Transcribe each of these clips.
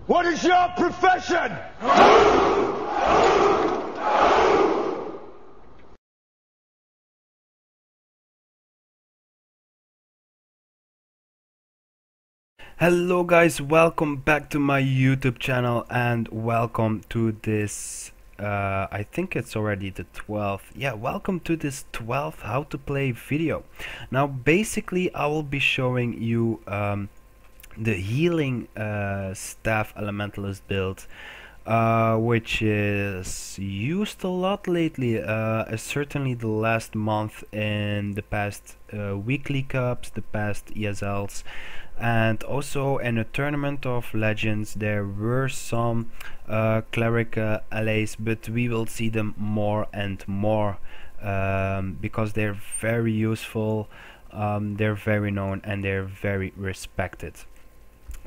What is your profession? Hello guys, welcome back to my YouTube channel and welcome to this I think it's already the 12th. Yeah, welcome to this 12th how to play video. Now basically I will be showing you the healing staff elementalist build, which is used a lot lately, certainly the last month, in the past weekly cups, the past ESLs, and also in a tournament of legends there were some cleric LAs, but we will see them more and more because they're very useful, they're very known, and they're very respected.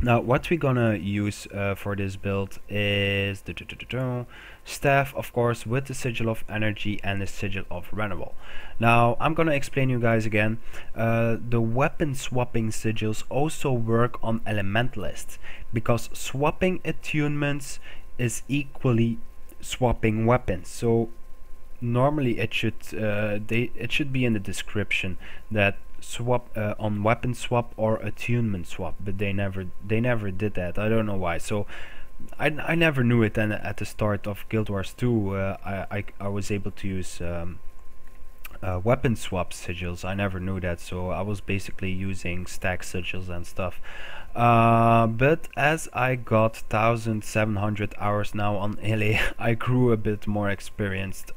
Now what we're gonna use for this build is the staff, of course, with the sigil of energy and the sigil of renewal. Now I'm gonna explain you guys again. The weapon swapping sigils also work on elementalists, because swapping attunements is equally swapping weapons. So normally it should it should be in the description that swap on weapon swap or attunement swap, but they never did that. I don't know why. So I never knew it, and at the start of Guild Wars 2 I was able to use weapon swap sigils. I never knew that, so I was basically using stack sigils and stuff. But as I got 1700 hours now on LA, I grew a bit more experienced.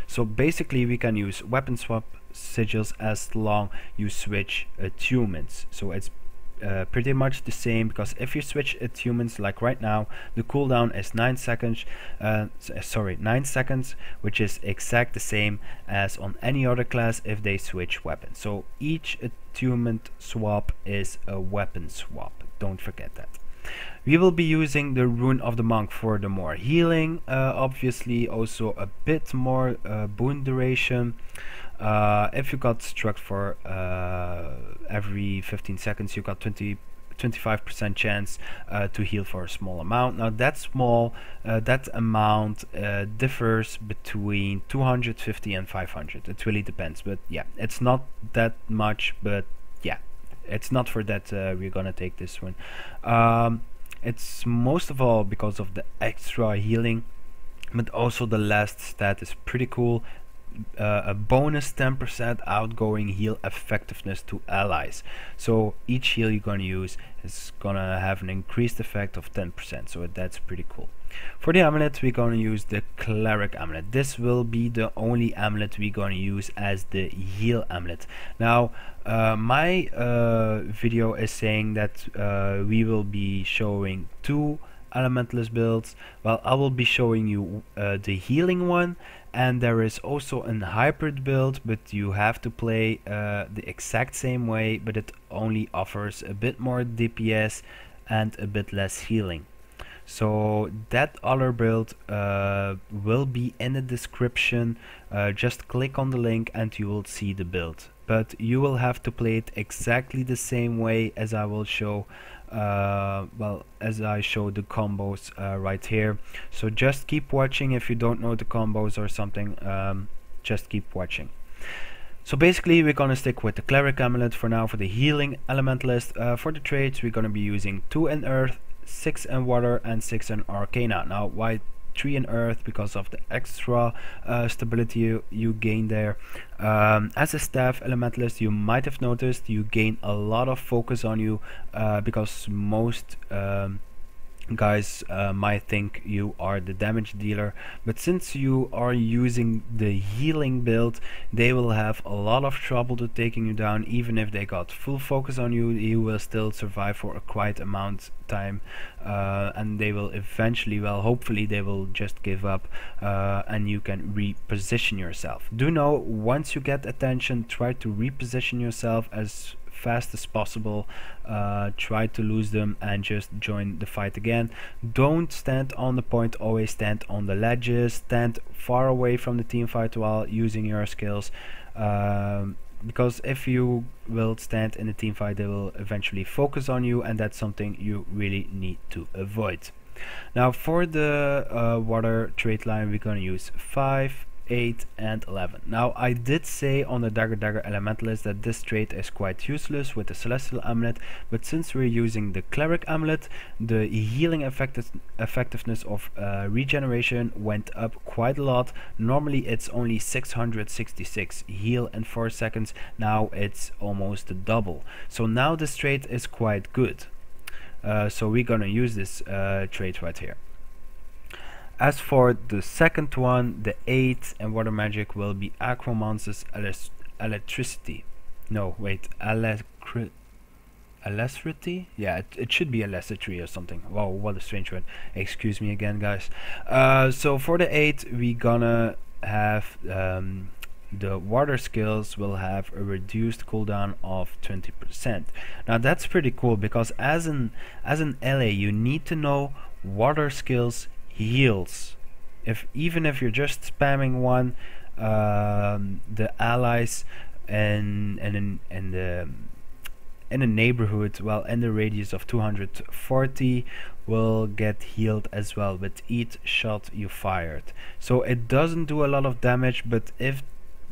So basically we can use weapon swap sigils as long you switch attunements. So it's pretty much the same, because if you switch attunements, like right now, the cooldown is 9 seconds, 9 seconds, which is exact the same as on any other class if they switch weapons. So each attunement swap is a weapon swap, don't forget that. We will be using the Rune of the Monk for the more healing, obviously also a bit more boon duration. If you got struck for every 15 seconds, you got 25% chance to heal for a small amount. Now that small, that amount differs between 250 and 500. It really depends, but yeah, it's not that much, but yeah, it's not for that we're gonna take this one. It's most of all because of the extra healing, but also the last stat is pretty cool. A bonus 10% outgoing heal effectiveness to allies. So each heal you're gonna use is gonna have an increased effect of 10%, so that's pretty cool. For the amulet, we're gonna use the cleric amulet. This will be the only amulet we're gonna use as the heal amulet. Now my video is saying that we will be showing two elementalist builds. Well, I will be showing you the healing one, and there is also a hybrid build, but you have to play the exact same way, but it only offers a bit more DPS and a bit less healing. So that other build will be in the description. Just click on the link and you will see the build, but you will have to play it exactly the same way as I will show, well, as I show the combos right here. So just keep watching. If you don't know the combos or something, just keep watching. So basically we're gonna stick with the cleric amulet for now for the healing elementalist. For the traits we're gonna be using 2 in earth, 6 in water, and 6 in arcana. Now why 3 in earth? Because of the extra stability you gain there. As a staff elementalist, you might have noticed you gain a lot of focus on you, because most guys might think you are the damage dealer, but since you are using the healing build, they will have a lot of trouble to taking you down. Even if they got full focus on you, you will still survive for a quite amount time, and they will eventually, well, hopefully they will just give up, and you can reposition yourself. Do know, once you get attention, try to reposition yourself as fast as possible. Try to lose them and just join the fight again. Don't stand on the point, always stand on the ledges. Stand far away from the team fight while using your skills. because if you will stand in a team fight, they will eventually focus on you, and that's something you really need to avoid. Now for the water trait line, we're gonna use 5, 8 and 11. Now I did say on the Dagger Elementalist that this trait is quite useless with the Celestial Amulet, but since we're using the Cleric Amulet, the healing effectiveness of regeneration went up quite a lot. Normally it's only 666 heal in 4 seconds, now it's almost double. So now this trait is quite good. So we're gonna use this trait right here. As for the second one, the 8 and water magic will be Acromance's electricity. No, wait, Electricity? Yeah, it should be electricity or something. Wow, what a strange word. Excuse me again, guys. So for the 8, we gonna have the water skills will have a reduced cooldown of 20%. Now that's pretty cool, because as an LA you need to know water skills heals. Even if you're just spamming one, the allies in the neighborhood, well, in the radius of 240 will get healed as well with each shot you fired. So it doesn't do a lot of damage, but if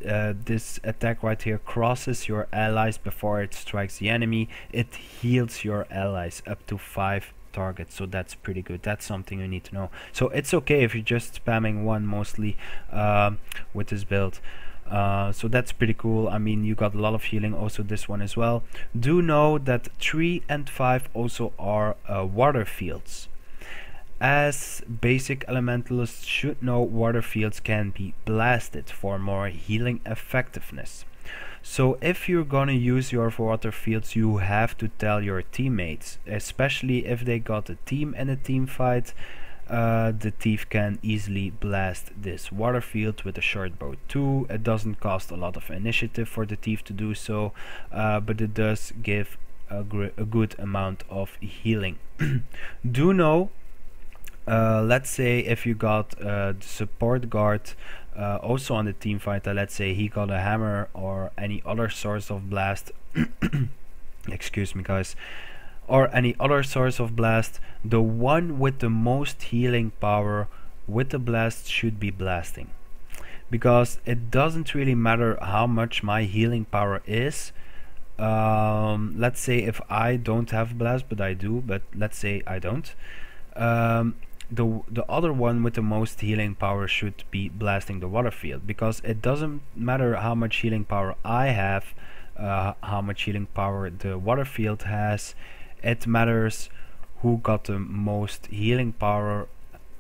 this attack right here crosses your allies before it strikes the enemy, it heals your allies up to 5 targets. So that's pretty good. That's something you need to know. So it's okay if you're just spamming one mostly with this build. So that's pretty cool. I mean, you got a lot of healing, also this one as well. Do know that 3 and 5 also are water fields. As basic elementalists should know, water fields can be blasted for more healing effectiveness. So if you're gonna use your water fields, you have to tell your teammates, especially if they got a team in a team fight. The thief can easily blast this water field with a short bow too. It doesn't cost a lot of initiative for the thief to do so, but it does give a good amount of healing. Do know, let's say if you got the support guard also on the team fighter, let's say he got a hammer or any other source of blast excuse me guys, or any other source of blast, the one with the most healing power with the blast should be blasting, because it doesn't really matter how much my healing power is. Let's say if I don't have blast, but I do, but let's say I don't, the other one with the most healing power should be blasting the water field, because it doesn't matter how much healing power I have, how much healing power the water field has. It matters who got the most healing power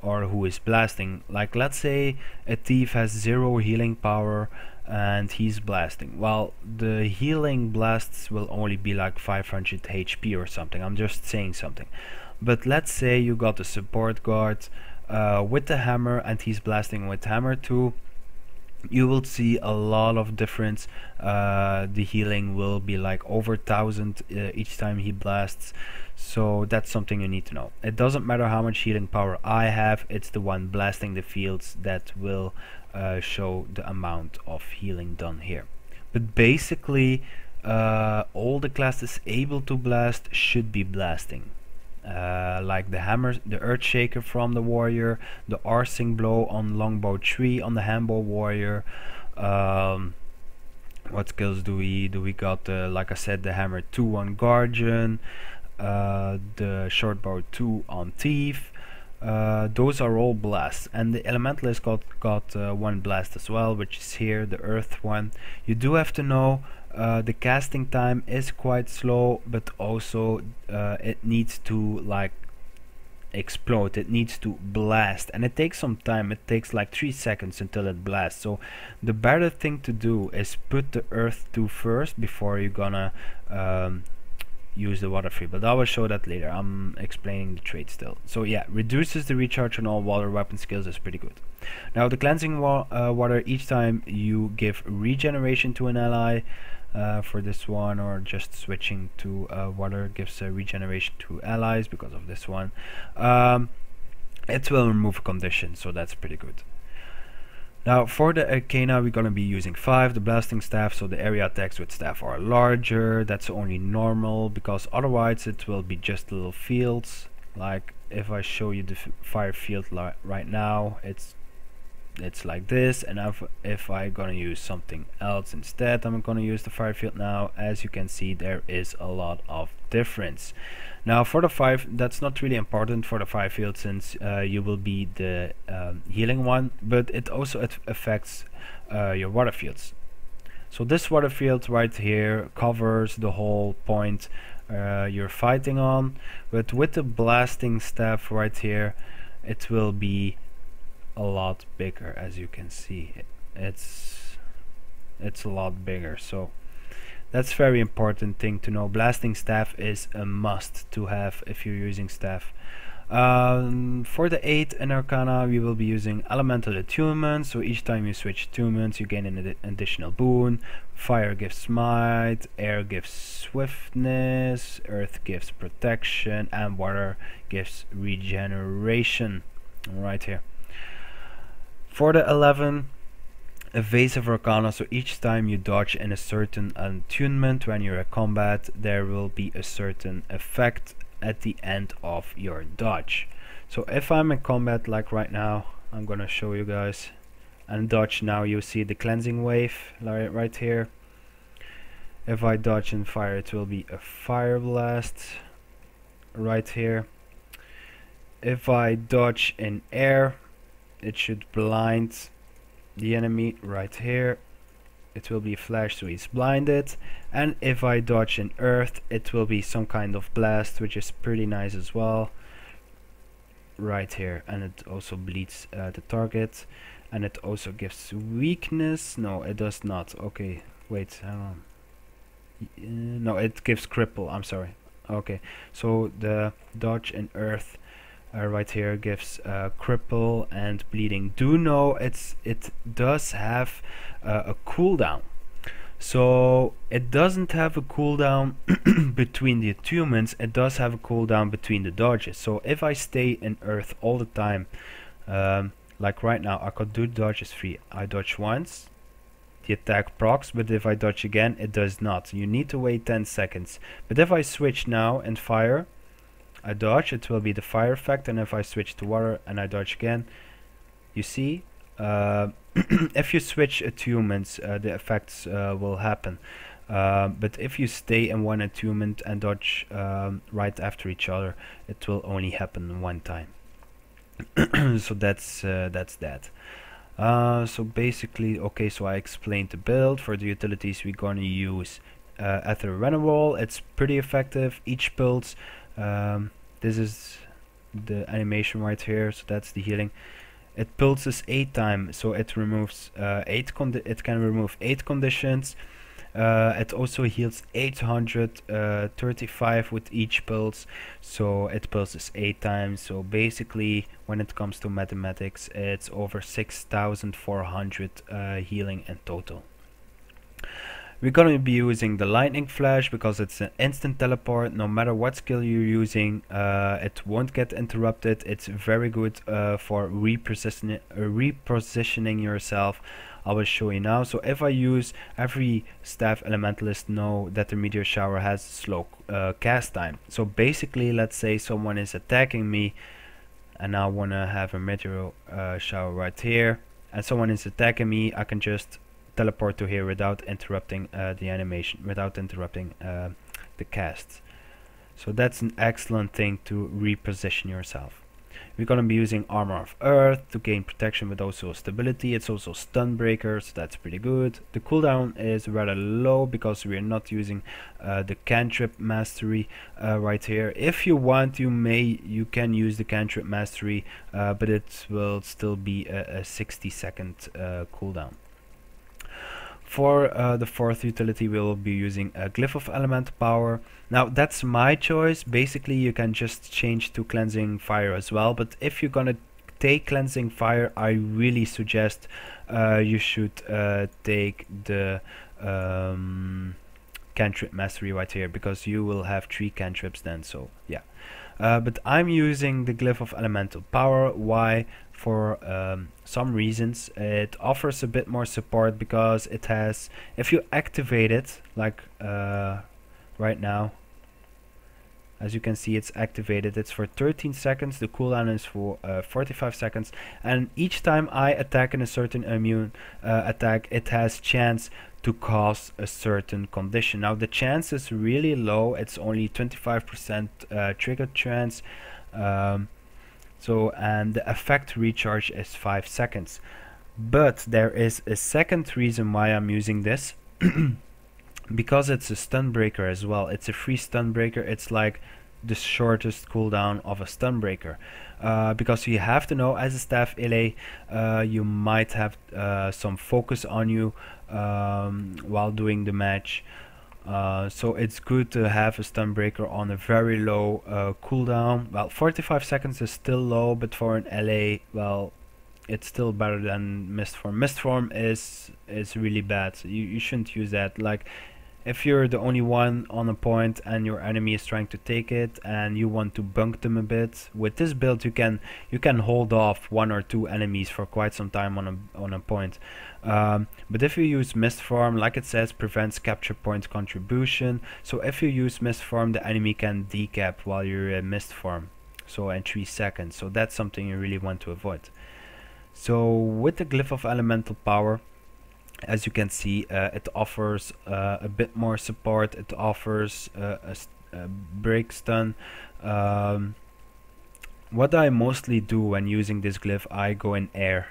or who is blasting. Like let's say a thief has 0 healing power and he's blasting. Well, the healing blasts will only be like 500 HP or something. I'm just saying something. But let's say you got a support guard with the hammer and he's blasting with hammer too. You will see a lot of difference. The healing will be like over 1000 each time he blasts. So that's something you need to know. It doesn't matter how much healing power I have, it's the one blasting the fields that will show the amount of healing done here. But basically all the classes able to blast should be blasting. Like the hammer, the earth shaker from the warrior, the arsing blow on longbow 3 on the handbow warrior. What skills do we got? Like I said, the hammer 2 on guardian, the short bow 2 on thief. Those are all blasts, and the elementalist got one blast as well, which is here, the earth one. You do have to know the casting time is quite slow, but also it needs to like explode, it needs to blast, and it takes some time. It takes like 3 seconds until it blasts. So the better thing to do is put the earth 2 first before you're gonna use the water free, but I will show that later. I'm explaining the trait still. So yeah, reduces the recharge on all water weapon skills is pretty good. Now the cleansing water, each time you give regeneration to an ally, for this one, or just switching to water gives regeneration to allies because of this one. It will remove a condition, so that's pretty good. Now for the Arcana we're gonna be using 5, the blasting staff, so the area attacks with staff are larger. That's only normal, because otherwise it will be just little fields. Like if I show you the fire field right now, it's like this, and if I gonna use something else instead, I'm gonna use the fire field now. As you can see, there is a lot of difference. Now for the 5, that's not really important for the fire field, since you will be the healing one, but it also affects your water fields. So this water field right here covers the whole point you're fighting on, but with the blasting staff right here, it will be a lot bigger. As you can see, it's a lot bigger, so that's very important thing to know. Blasting staff is a must to have if you're using staff. For the 8 in Arcana we will be using elemental attunement, so each time you switch attunements you gain an additional boon. Fire gives smite, air gives swiftness, earth gives protection, and water gives regeneration. Right here. For the 11, evasive Arcana, so each time you dodge in a certain attunement when you're in combat, there will be a certain effect at the end of your dodge. So if I'm in combat like right now, I'm gonna show you guys, and dodge now, you see the cleansing wave right here. If I dodge in fire, it will be a fire blast right here. If I dodge in air, it should blind the enemy right here. It will be a flash, so he's blinded. And if I dodge in earth, it will be some kind of blast, which is pretty nice as well right here. And it also bleeds the target, and it also gives weakness. No, it does not. Okay, wait, no, it gives cripple, I'm sorry. Okay, so the dodge in earth right here gives cripple and bleeding. Do know it does have a cooldown, so it doesn't have a cooldown between the attunements. It does have a cooldown between the dodges. So if I stay in earth all the time, like right now, I could do dodges free. I dodge once, the attack procs, but if I dodge again, it does not. You need to wait 10 seconds. But if I switch now and fire, I dodge, it will be the fire effect, and if I switch to water and I dodge again, you see, if you switch attunements, the effects will happen. But if you stay in one attunement and dodge right after each other, it will only happen one time. So that's that. So basically, okay, so I explained the build. For the utilities, we're gonna use Ether Renewal. It's pretty effective. Each builds, this is the animation right here, so that's the healing. It pulses 8 times, so it removes it can remove 8 conditions. It also heals 835 with each pulse, so it pulses 8 times. So basically, when it comes to mathematics, it's over 6,400 healing in total. We're going to be using the lightning flash because it's an instant teleport. No matter what skill you're using, it won't get interrupted. It's very good for repositioning yourself. I will show you now. So if I use, every staff elementalist know that the meteor shower has slow cast time. So basically, let's say someone is attacking me and I want to have a meteor shower right here, and someone is attacking me, I can just teleport to here without interrupting the animation, without interrupting the cast. So that's an excellent thing to reposition yourself. We're going to be using Armor of Earth to gain protection but also stability. It's also stun breaker, so that's pretty good. The cooldown is rather low because we're not using the cantrip mastery right here. If you want, you can use the cantrip mastery, but it will still be a 60-second cooldown. For the fourth utility, we will be using a Glyph of Elemental Power. Now that's my choice. Basically, you can just change to Cleansing Fire as well, but if you're gonna take Cleansing Fire, I really suggest you should take the cantrip mastery right here, because you will have 3 cantrips then. So yeah, but I'm using the glyph of elemental power. Why? For some reasons it offers a bit more support, because it has, if you activate it, like right now, as you can see, it's activated. It's for 13 seconds. The cooldown is for 45 seconds. And each time I attack in a certain immune attack, it has chance to cause a certain condition. Now the chance is really low. It's only 25% trigger chance. And the effect recharge is 5 seconds. But there is a second reason why I'm using this. Because it's a stun breaker as well. It's a free stun breaker. It's like the shortest cooldown of a stun breaker. Because you have to know, as a staff LA, you might have some focus on you while doing the match. So it's good to have a stun breaker on a very low cooldown. Well, 45 seconds is still low, but for an LA, well, it's still better than Mistform. Mistform is really bad. So you shouldn't use that. Like, if you're the only one on a point and your enemy is trying to take it and you want to bunk them a bit, with this build you can hold off 1 or 2 enemies for quite some time on a point. But if you use Mistform, like it says, prevents capture point contribution. So if you use Mistform, the enemy can decap while you're in Mistform. So in 3 seconds. So that's something you really want to avoid. So with the glyph of elemental power, as you can see, it offers a bit more support. It offers a break stun. What I mostly do when using this glyph, I go in air,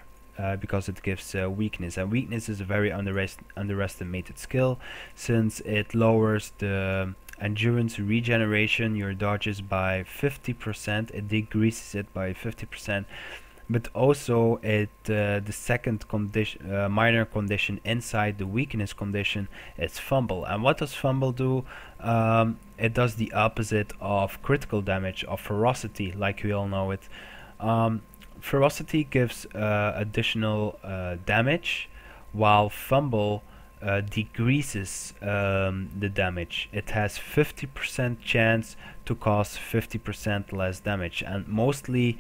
because it gives weakness, and weakness is a very underestimated skill, since it lowers the endurance regeneration, your dodges, by 50%. It decreases it by 50%. But also it the second condition, minor condition inside the weakness condition, is fumble. And what does fumble do? It does the opposite of critical damage, of ferocity, like we all know it. Ferocity gives additional damage, while fumble decreases the damage. It has 50% chance to cause 50% less damage, and mostly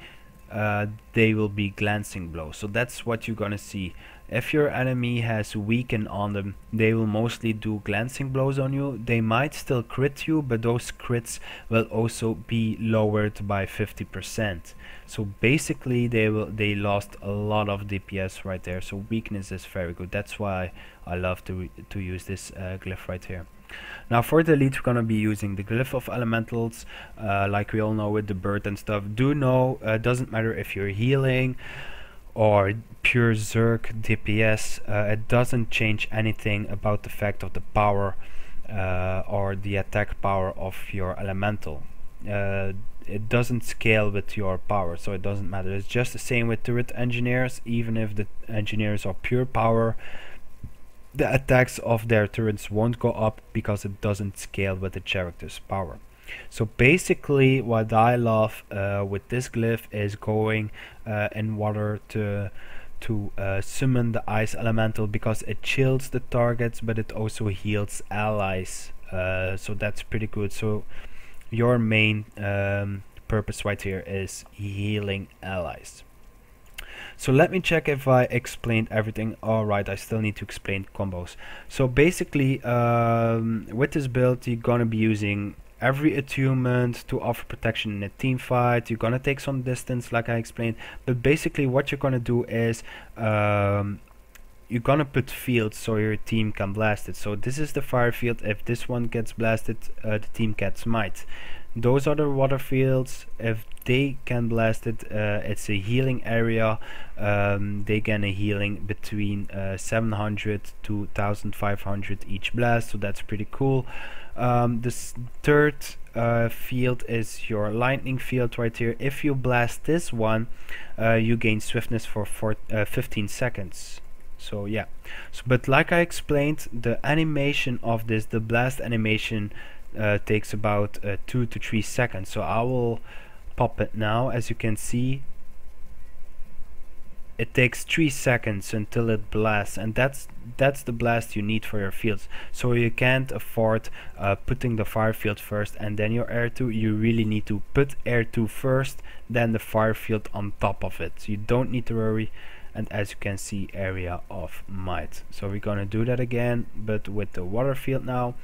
they will be glancing blows. So that's what you're gonna see. If your enemy has weaken on them, they will mostly do glancing blows on you. They might still crit you, but those crits will also be lowered by 50%. So basically they lost a lot of DPS right there. So weakness is very good. That's why I love to use this glyph right here. Now for the elite, we're gonna be using the glyph of elementals, like we all know with the bird and stuff. Do know, doesn't matter if you're healing or pure Zerg DPS, it doesn't change anything about the fact of the power or the attack power of your elemental. It doesn't scale with your power, so it doesn't matter. It's just the same with turret engineers. Even if the engineers are pure power, the attacks of their turrets won't go up, because it doesn't scale with the character's power. So basically what I love with this glyph is going in water to summon the ice elemental, because it chills the targets, but it also heals allies. So that's pretty good. So your main purpose right here is healing allies. So let me check if I explained everything. Alright, I still need to explain combos. So basically, with this build, you're gonna be using every attunement to offer protection in a team fight. You're gonna take some distance, like I explained. But basically, what you're gonna do is you're gonna put fields so your team can blast it. So this is the fire field. If this one gets blasted, the team gets smite. Those are the water fields. If they can blast it, it's a healing area. They get a healing between 700 to 1500 each blast, so that's pretty cool. This third field is your lightning field right here. If you blast this one, you gain swiftness for 15 seconds. So yeah, but like I explained, the animation of this, the blast animation, takes about 2 to 3 seconds. So I will pop it now. As you can see, it takes 3 seconds until it blasts, and that's the blast you need for your fields. So you can't afford putting the fire field first and then your air 2. You really need to put air 2 first, then the fire field on top of it. So you don't need to worry. And as you can see, area of might. So we're gonna do that again, but with the water field now.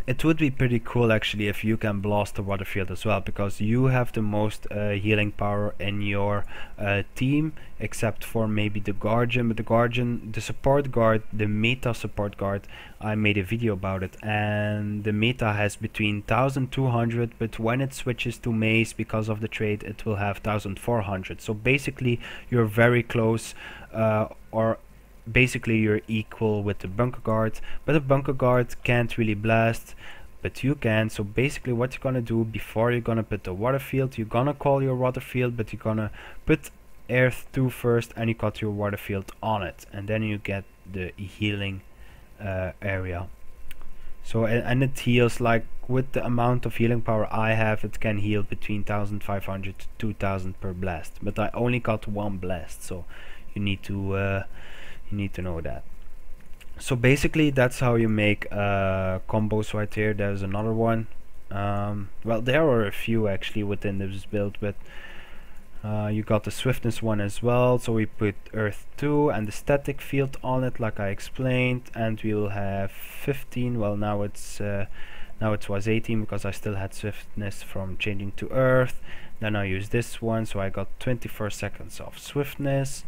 It would be pretty cool actually if you can blast the water field as well, because you have the most healing power in your team, except for maybe the Guardian. But the Guardian, the support guard, the meta support guard, I made a video about it, and the meta has between 1200, but when it switches to mace because of the trade, it will have 1400. So basically you're very close, or basically you're equal with the bunker guard, but the bunker guard can't really blast, but you can. So basically what you're gonna do before you're gonna put the water field, you're gonna call your water field, but you're gonna put air 2 first and you got your water field on it, and then you get the healing area. So and it heals, like with the amount of healing power I have, it can heal between 1500 to 2000 per blast, but I only got 1 blast, so you need to know that. So basically that's how you make combos right here. There's another one. Well, there are a few actually within this build, but you got the swiftness one as well. So we put earth 2 and the static field on it, like I explained, and we will have 15. Well, now it was 18 because I still had swiftness from changing to earth. Then I use this one, so I got 24 seconds of swiftness.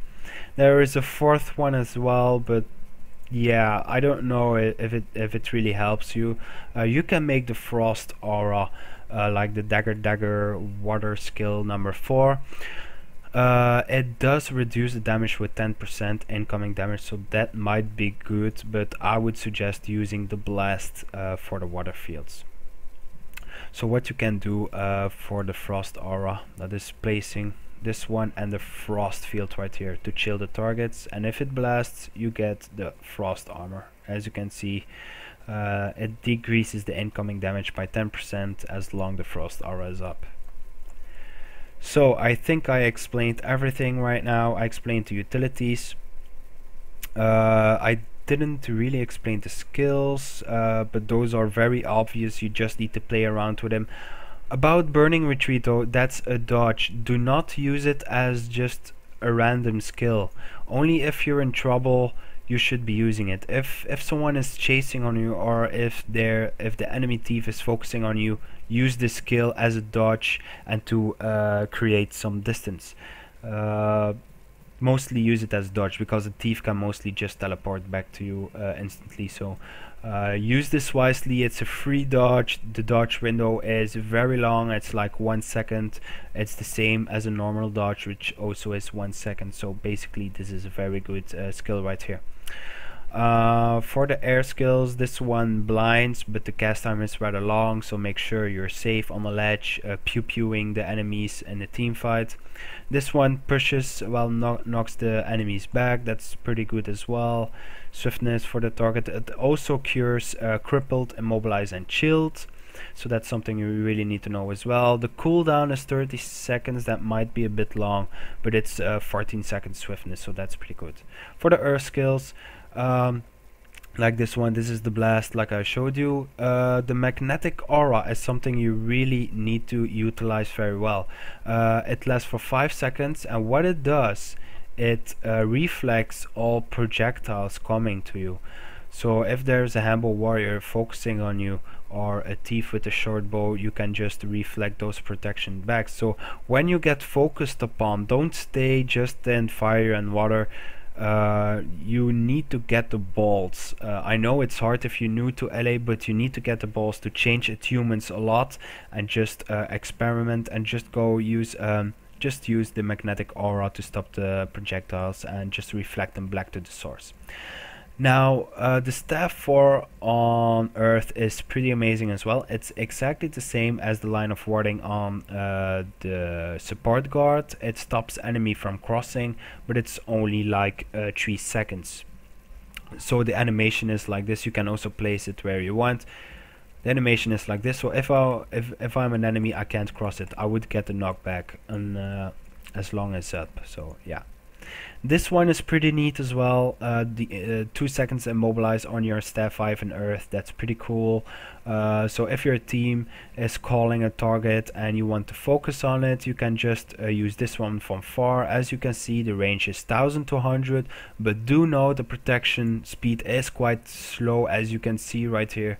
There is a 4th one as well, but yeah, I don't know if it really helps you. You can make the frost aura, like the dagger water skill number 4. It does reduce the damage with 10% incoming damage, so that might be good, but I would suggest using the blast for the water fields. So what you can do for the frost aura, that is placing this one and the frost field right here to chill the targets, and if it blasts you get the frost armor. As you can see, it decreases the incoming damage by 10% as long the frost aura is up. So I think I explained everything right now. I explained the utilities. I didn't really explain the skills, but those are very obvious. You just need to play around with them. About Burning Retreat though, that's a dodge. Do not use it as just a random skill. Only if you're in trouble you should be using it. If someone is chasing on you, or if the enemy thief is focusing on you, use this skill as a dodge and to create some distance. Mostly use it as dodge, because the thief can mostly just teleport back to you instantly. So use this wisely. It's a free dodge. The dodge window is very long. It's like 1 second. It's the same as a normal dodge, which also is 1 second. So basically this is a very good skill right here. For the air skills, this one blinds, but the cast time is rather long, so make sure you're safe on the ledge, pew-pewing the enemies in the team fight. This one pushes, well, knocks the enemies back. That's pretty good as well. Swiftness for the target. It also cures crippled, immobilized and chilled, so that's something you really need to know as well. The cooldown is 30 seconds. That might be a bit long, but it's 14 seconds swiftness, so that's pretty good. For the earth skills, like this one, this is the blast, like I showed you. The magnetic aura is something you really need to utilize very well. It lasts for 5 seconds, and what it does, it reflects all projectiles coming to you. So if there's a humble warrior focusing on you, or a thief with a short bow, you can just reflect those protection back. So when you get focused upon, don't stay just in fire and water. You need to get the balls. I know it's hard if you're new to LA, but you need to get the balls to change attunements a lot, and just experiment and just go use just use the magnetic aura to stop the projectiles and just reflect them back to the source. Now the staff 4 on Earth is pretty amazing as well. It's exactly the same as the line of warding on the support guard. It stops enemy from crossing, but it's only like 3 seconds. So the animation is like this. You can also place it where you want. The animation is like this. So if I'm an enemy, I can't cross it. I would get the knockback as long as up. So yeah. This one is pretty neat as well. The 2 seconds immobilize on your staff 5 in earth. That's pretty cool. So if your team is calling a target and you want to focus on it, you can just use this one from far. As you can see, the range is 1000 to 100, but do know the protection speed is quite slow, as you can see right here.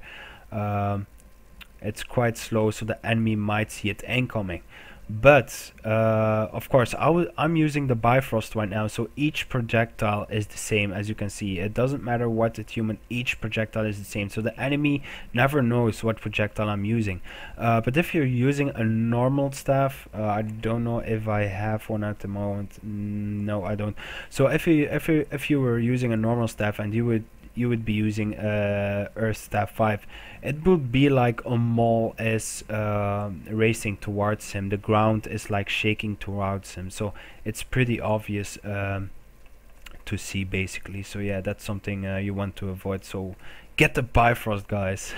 It's quite slow, so the enemy might see it incoming. But of course I'm using the Bifrost right now, so each projectile is the same. As you can see, it doesn't matter what it's human, each projectile is the same, so the enemy never knows what projectile I'm using. But if you're using a normal staff, I don't know if I have one at the moment. No, I don't. So if you were using a normal staff and you would be using Earth Staff 5, it would be like a mole is racing towards him. The ground is like shaking towards him, so it's pretty obvious to see basically. So yeah, that's something you want to avoid, so get the Bifrost, guys.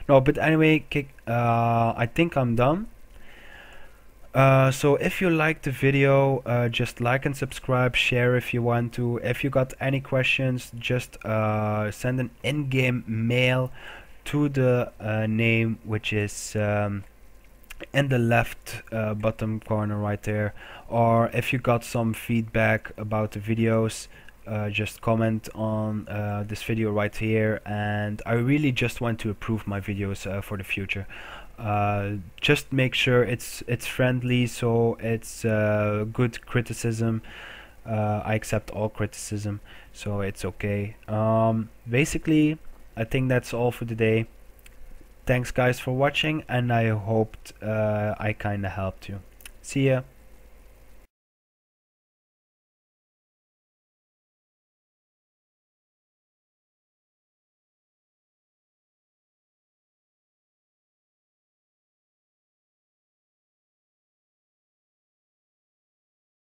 No, but anyway, I think I'm done. So if you liked the video, just like and subscribe, share if you want to. If you got any questions, just send an in-game mail to the name, which is in the left bottom corner right there. Or if you got some feedback about the videos, just comment on this video right here, and I really just want to improve my videos for the future. Just make sure it's friendly, so it's good criticism. I accept all criticism, so it's okay. Basically, I think that's all for today. Thanks guys for watching, and I hoped I kinda helped you. See ya.